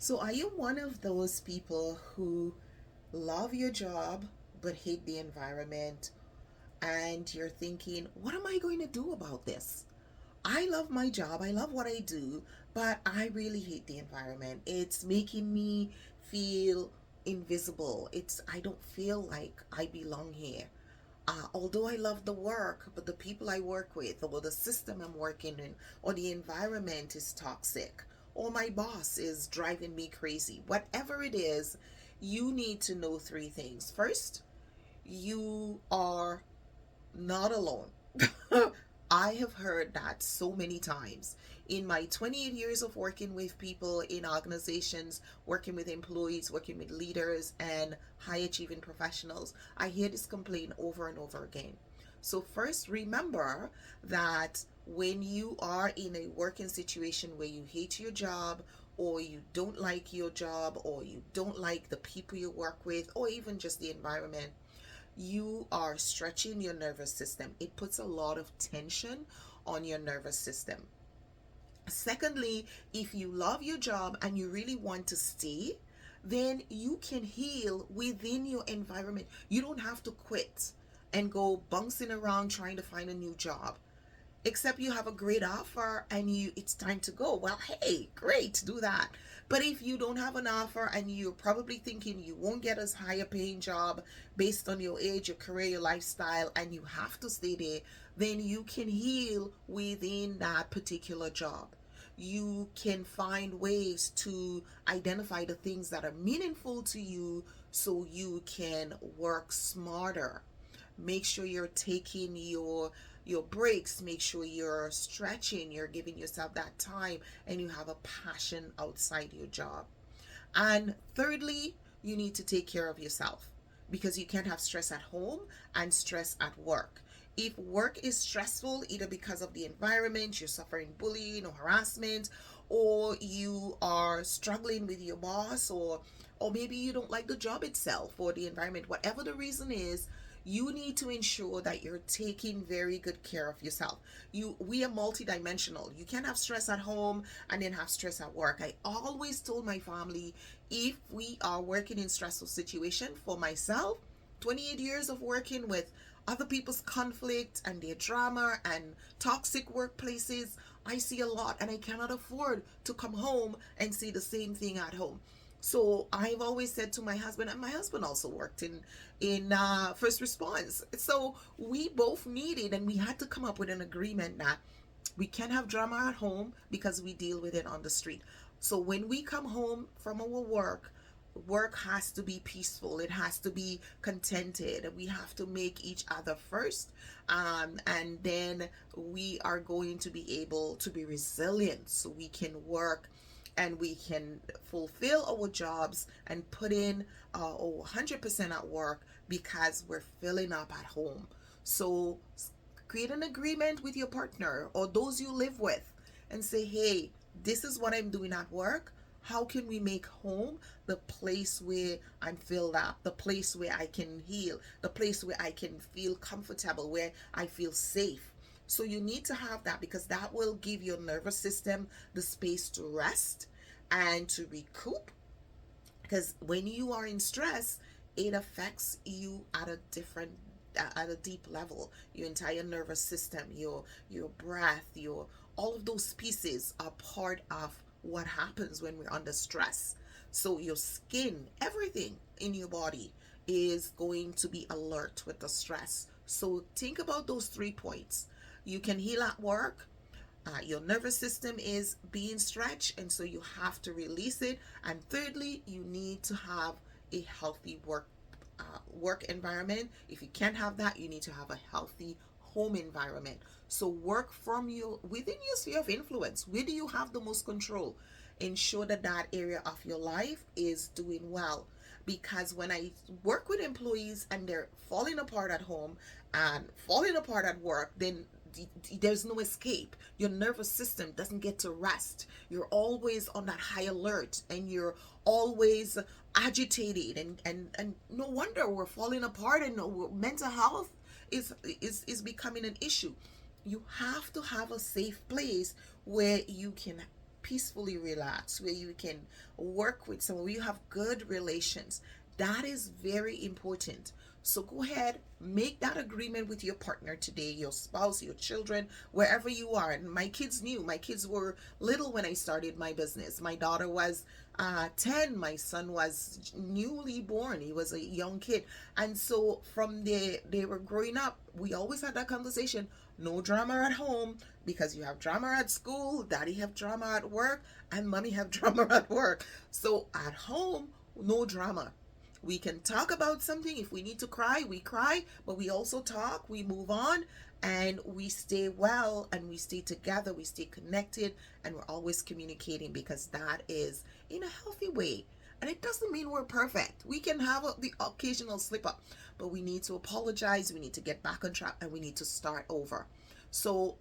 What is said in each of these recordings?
So, are you one of those people who love your job but hate the environment? And you're thinking, what am I going to do about this? I love my job, I love what I do, but I really hate the environment. It's making me feel invisible. I don't feel like I belong here. Although I love the work, but the people I work with, or the system I'm working in, or the environment is toxic, or my boss is driving me crazy. Whatever it is, you need to know three things. First, you are not alone. I have heard that so many times. In my 28 years of working with people in organizations, working with employees, working with leaders, and high achieving professionals, I hear this complaint over and over again. So, first, remember that when you are in a working situation where you hate your job, or you don't like your job, or you don't like the people you work with, or even just the environment, you are stretching your nervous system. It puts a lot of tension on your nervous system. Secondly, if you love your job and you really want to stay, then you can heal within your environment. You don't have to quit and go bouncing around trying to find a new job, except you have a great offer and it's time to go. Well, hey, great, do that. But if you don't have an offer and you're probably thinking you won't get as high a paying job based on your age, your career, your lifestyle, and you have to stay there, then you can heal within that particular job. You can find ways to identify the things that are meaningful to you so you can work smarter. Make sure you're taking your breaks. Make sure you're stretching, you're giving yourself that time, and you have a passion outside your job. And thirdly, you need to take care of yourself, because you can't have stress at home and stress at work. If work is stressful, either because of the environment, you're suffering bullying or harassment, or you are struggling with your boss, or maybe you don't like the job itself or the environment, whatever the reason is, you need to ensure that you're taking very good care of yourself. We are multidimensional. You can't have stress at home and then have stress at work. I always told my family, if we are working in stressful situation, for myself, 28 years of working with other people's conflict and their drama and toxic workplaces, I see a lot, and I cannot afford to come home and see the same thing at home. So I've always said to my husband, and my husband also worked in first response. So we both needed, and we had to come up with an agreement that we can't have drama at home because we deal with it on the street. So when we come home from our work has to be peaceful, it has to be contented, we have to make each other first, and then we are going to be able to be resilient so we can work and we can fulfill our jobs and put in 100% at work because we're filling up at home. So create an agreement with your partner or those you live with and say, hey, this is what I'm doing at work. How can we make home the place where I'm filled up, the place where I can heal, the place where I can feel comfortable, where I feel safe? So you need to have that, because that will give your nervous system the space to rest and to recoup. Because when you are in stress, it affects you at a deep level. Your entire nervous system, your breath, your all of those pieces are part of what happens when we're under stress. So your skin, everything in your body is going to be alert with the stress. So think about those 3 points. You can heal at work. Your nervous system is being stretched, and so you have to release it. And thirdly, you need to have a healthy work environment. If you can't have that, you need to have a healthy home environment. So work from you within your sphere of influence. Where do you have the most control? Ensure that that area of your life is doing well. Because when I work with employees and they're falling apart at home and falling apart at work, then there's no escape. Your nervous system doesn't get to rest. You're always on that high alert, and you're always agitated, and no wonder we're falling apart, and mental health is becoming an issue. You have to have a safe place where you can peacefully relax, where you can work with someone, where you have good relations. That is very important. So go ahead, make that agreement with your partner today, your spouse, your children, wherever you are. And my kids knew. My kids were little when I started my business. My daughter was 10. My son was newly born. He was a young kid. And so from they were growing up, we always had that conversation. No drama at home, because you have drama at school, daddy have drama at work, and mommy have drama at work. So at home, no drama. We can talk about something. If we need to cry, we cry, but we also talk, we move on, and we stay well, and we stay together, we stay connected, and we're always communicating, because that is in a healthy way. And it doesn't mean we're perfect. We can have the occasional slip up, but we need to apologize, we need to get back on track, and we need to start over. So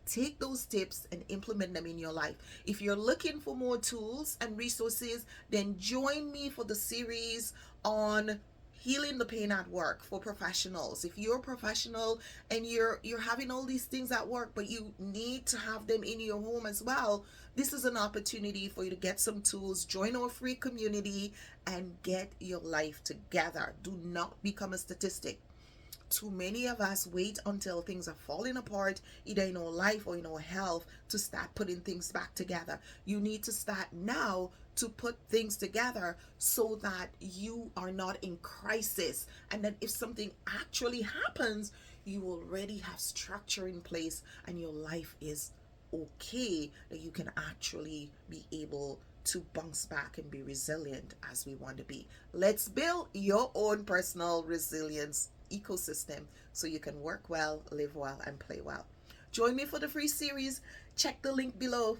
take those tips and implement them in your life. If you're looking for more tools and resources, then join me for the series on healing the pain at work for professionals. If you're a professional and you're having all these things at work, but you need to have them in your home as well, this is an opportunity for you to get some tools, join our free community, and get your life together. Do not become a statistic. Too many of us wait until things are falling apart, either in our life or in our health, to start putting things back together. You need to start now to put things together, so that you are not in crisis. And that if something actually happens, you already have structure in place, and your life is okay, that you can actually be able to bounce back and be resilient as we want to be. Let's build your own personal resilience ecosystem, so you can work well, live well, and play well. Join me for the free series. Check the link below.